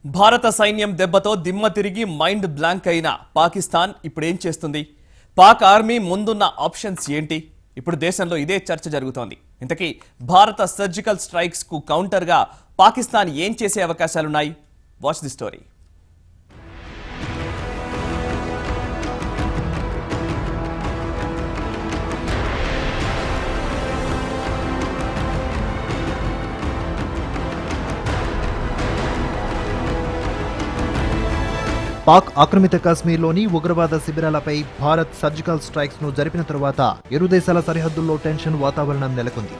భారత సైన్యం దెబ్బతో దిమ్మ తిరిగి మైండ్ బ్లాంక్ అయిన పాకిస్తాన్ ఇప్పుడేం చేస్తుంది? పాక్ ఆర్మీ ముందున్న ఆప్షన్స్ ఏంటి? ఇప్పుడు దేశంలో ఇదే చర్చ జరుగుతోంది. ఇంతకీ భారత సర్జికల్ స్ట్రైక్స్ కు కౌంటర్ గా పాకిస్తాన్ ఏం చేసే అవకాశాలున్నాయి? Watch the story. పాక్ ఆక్రమిత కాశ్మీర్లోని ఉగ్రవాద శిబిరాలపై భారత్ సర్జికల్ స్ట్రైక్స్ ను జరిపిన తరువాత ఇరు దేశాల సరిహద్దుల్లో టెన్షన్ వాతావరణం నెలకొంది.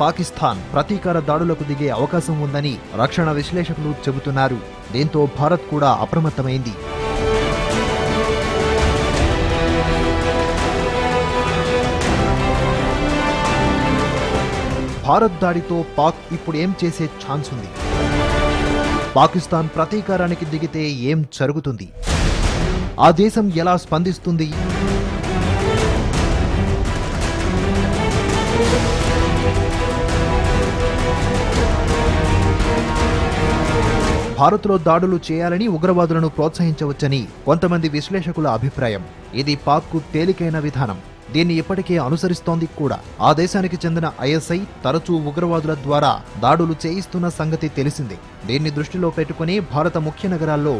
పాకిస్తాన్ ప్రతీకార దాడులకు దిగే అవకాశం ఉందని రక్షణ విశ్లేషకులు చెబుతున్నారు. దీంతో భారత్ కూడా అప్రమత్తమైంది. భారత్ దాడితో పాక్ ఇప్పుడు ఏం చేసే ఛాన్స్ ఉంది? పాకిస్తాన్ ప్రతీకారానికి దిగితే ఏం జరుగుతుంది? ఆ దేశం ఎలా స్పందిస్తుంది? భారత్లో దాడులు చేయాలని ఉగ్రవాదులను ప్రోత్సహించవచ్చని కొంతమంది విశ్లేషకుల అభిప్రాయం. ఇది పాక్కు తేలికైన విధానం. దీన్ని ఇప్పటికే అనుసరిస్తోంది కూడా. ఆ దేశానికి చెందిన ఐఎస్ఐ తరచూ ఉగ్రవాదుల ద్వారా దాడులు చేయిస్తున్న సంగతి తెలిసిందే. దీన్ని దృష్టిలో పెట్టుకుని భారత ముఖ్య నగరాల్లో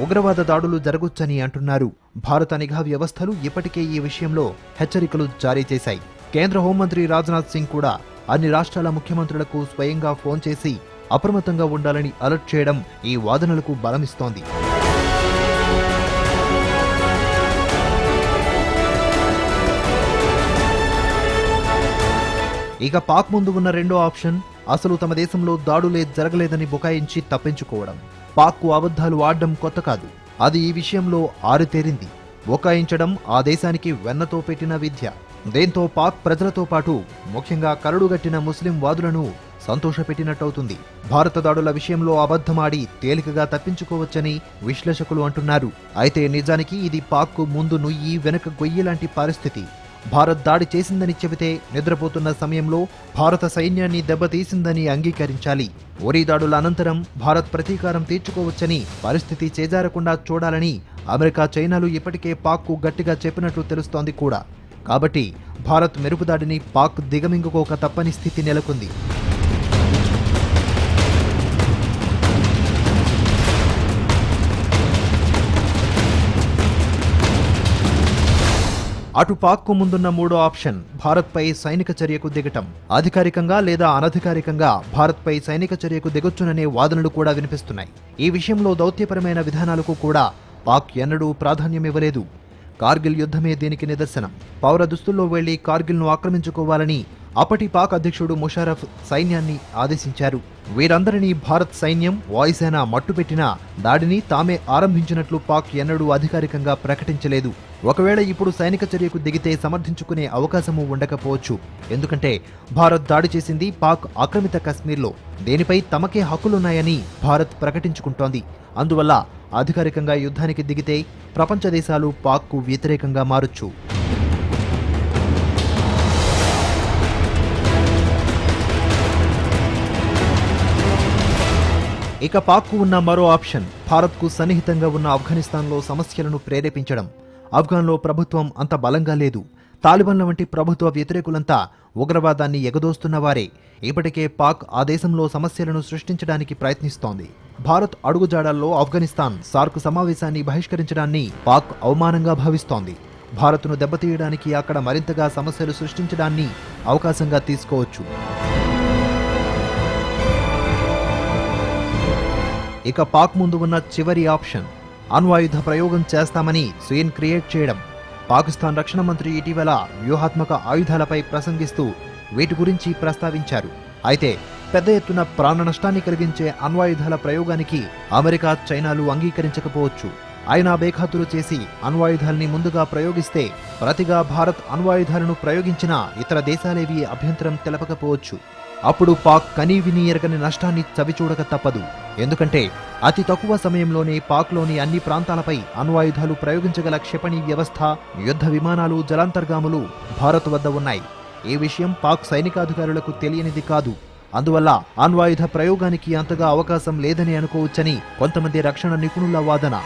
ఉగ్రవాద దాడులు జరగొచ్చని అంటున్నారు. భారత నిఘా వ్యవస్థలు ఇప్పటికే ఈ విషయంలో హెచ్చరికలు జారీ చేశాయి. కేంద్ర హోంమంత్రి రాజ్నాథ్ సింగ్ కూడా అన్ని రాష్ట్రాల ముఖ్యమంత్రులకు స్వయంగా ఫోన్ చేసి అప్రమత్తంగా ఉండాలని అలర్ట్ చేయడం ఈ వాదనలకు బలమిస్తోంది. ఇక పాక్ ముందు ఉన్న రెండో ఆప్షన్ అసలు తమ దేశంలో దాడులే జరగలేదని బుకాయించి తప్పించుకోవడం. పాక్కు అబద్ధాలు ఆడడం కొత్త కాదు. అది ఈ విషయంలో ఆరితేరింది. బుకాయించడం ఆ దేశానికి వెన్నతో పెట్టిన విద్య. దీంతో పాక్ ప్రజలతో పాటు ముఖ్యంగా కరడుగట్టిన ముస్లిం వాదులను సంతోషపెట్టినట్టవుతుంది. భారత దాడుల విషయంలో అబద్ధమాడి తేలికగా తప్పించుకోవచ్చని విశ్లేషకులు అంటున్నారు. అయితే నిజానికి ఇది పాక్కు ముందు నుయ్యి వెనక గొయ్యి లాంటి పరిస్థితి. భారత్ దాడి చేసిందని చెబితే నిద్రపోతున్న సమయంలో భారత సైన్యాన్ని దెబ్బతీసిందని అంగీకరించాలి. ఉరీ దాడుల అనంతరం భారత్ ప్రతీకారం తీర్చుకోవచ్చని పరిస్థితి చేజారకుండా చూడాలని అమెరికా, చైనాలు ఇప్పటికే పాక్కు గట్టిగా చెప్పినట్లు తెలుస్తోంది కూడా. కాబట్టి భారత్ మెరుపుదాడిని పాక్ దిగమింగుకోక తప్పని స్థితి నెలకొంది. అటు పాక్కు ముందున్న మూడో ఆప్షన్ భారత్పై సైనిక చర్యకు దిగటం. అధికారికంగా లేదా అనధికారికంగా భారత్పై సైనిక చర్యకు దిగొచ్చుననే వాదనలు కూడా వినిపిస్తున్నాయి. ఈ విషయంలో దౌత్యపరమైన విధానాలకు కూడా పాక్ ఎన్నడూ ప్రాధాన్యమివ్వలేదు. కార్గిల్ యుద్ధమే దీనికి నిదర్శనం. పౌర దుస్తుల్లో వెళ్లి కార్గిల్ను ఆక్రమించుకోవాలని అప్పటి పాక్ అధ్యక్షుడు ముషారఫ్ సైన్యాన్ని ఆదేశించారు. వీరందరినీ భారత్ సైన్యం, వాయుసేన మట్టుపెట్టినా దాడిని తామే ఆరంభించినట్లు పాక్ ఎన్నడూ అధికారికంగా ప్రకటించలేదు. ఒకవేళ ఇప్పుడు సైనిక చర్యకు దిగితే సమర్థించుకునే అవకాశము ఉండకపోవచ్చు. ఎందుకంటే భారత్ దాడి చేసింది పాక్ ఆక్రమిత కశ్మీర్లో. దీనిపై తమకే హక్కులున్నాయని భారత్ ప్రకటించుకుంటోంది. అందువల్ల అధికారికంగా యుద్ధానికి దిగితే ప్రపంచ దేశాలు పాక్కు వ్యతిరేకంగా మారొచ్చు. ఇక పాక్కు ఉన్న మరో ఆప్షన్ భారత్కు సన్నిహితంగా ఉన్న ఆఫ్ఘనిస్తాన్లో సమస్యలను ప్రేరేపించడం. ఆఫ్ఘన్లో ప్రభుత్వం అంత బలంగా లేదు. తాలిబాన్ల వంటి ప్రభుత్వ వ్యతిరేకులంతా ఉగ్రవాదాన్ని ఎగదోస్తున్నవారే. ఇప్పటికే పాక్ ఆ దేశంలో సమస్యలను సృష్టించడానికి ప్రయత్నిస్తోంది. భారత్ అడుగుజాడల్లో ఆఫ్ఘనిస్తాన్ సార్క్ సమావేశాన్ని బహిష్కరించడాన్ని పాక్ అవమానంగా భావిస్తోంది. భారత్ను దెబ్బతీయడానికి అక్కడ మరింతగా సమస్యలు సృష్టించడాన్ని అవకాశంగా తీసుకోవచ్చు. ఇక పాక్ ముందు ఉన్న చివరి ఆప్షన్ అణ్వాయుధ ప్రయోగం చేస్తామని సీన్ క్రియేట్ చేయడం. పాకిస్తాన్ రక్షణ మంత్రి ఇటీవల వ్యూహాత్మక ఆయుధాలపై ప్రసంగిస్తూ వీటి గురించి ప్రస్తావించారు. అయితే పెద్ద ఎత్తున ప్రాణ నష్టాన్ని కలిగించే అణ్వాయుధాల ప్రయోగానికి అమెరికా, చైనాలు అంగీకరించకపోవచ్చు. అయినా బేఖాతురు చేసి అణ్వాయుధాల్ని ముందుగా ప్రయోగిస్తే ప్రతిగా భారత్ అణ్వాయుధాలను ప్రయోగించినా ఇతర దేశాలేవీ అభ్యంతరం తెలపకపోవచ్చు. అప్పుడు పాక్ కనీవిని ఎరగని నష్టాన్ని చవిచూడక తప్పదు. ఎందుకంటే అతి తక్కువ సమయంలోనే పాక్లోని అన్ని ప్రాంతాలపై అణ్వాయుధాలు ప్రయోగించగల క్షిపణి వ్యవస్థ, యుద్ధ విమానాలు, జలాంతర్గాములు భారత్ వద్ద ఉన్నాయి. ఈ విషయం పాక్ సైనికాధికారులకు తెలియనిది కాదు. అందువల్ల అణ్వాయుధ ప్రయోగానికి అంతగా అవకాశం లేదని అనుకోవచ్చని కొంతమంది రక్షణ నిపుణుల వాదన.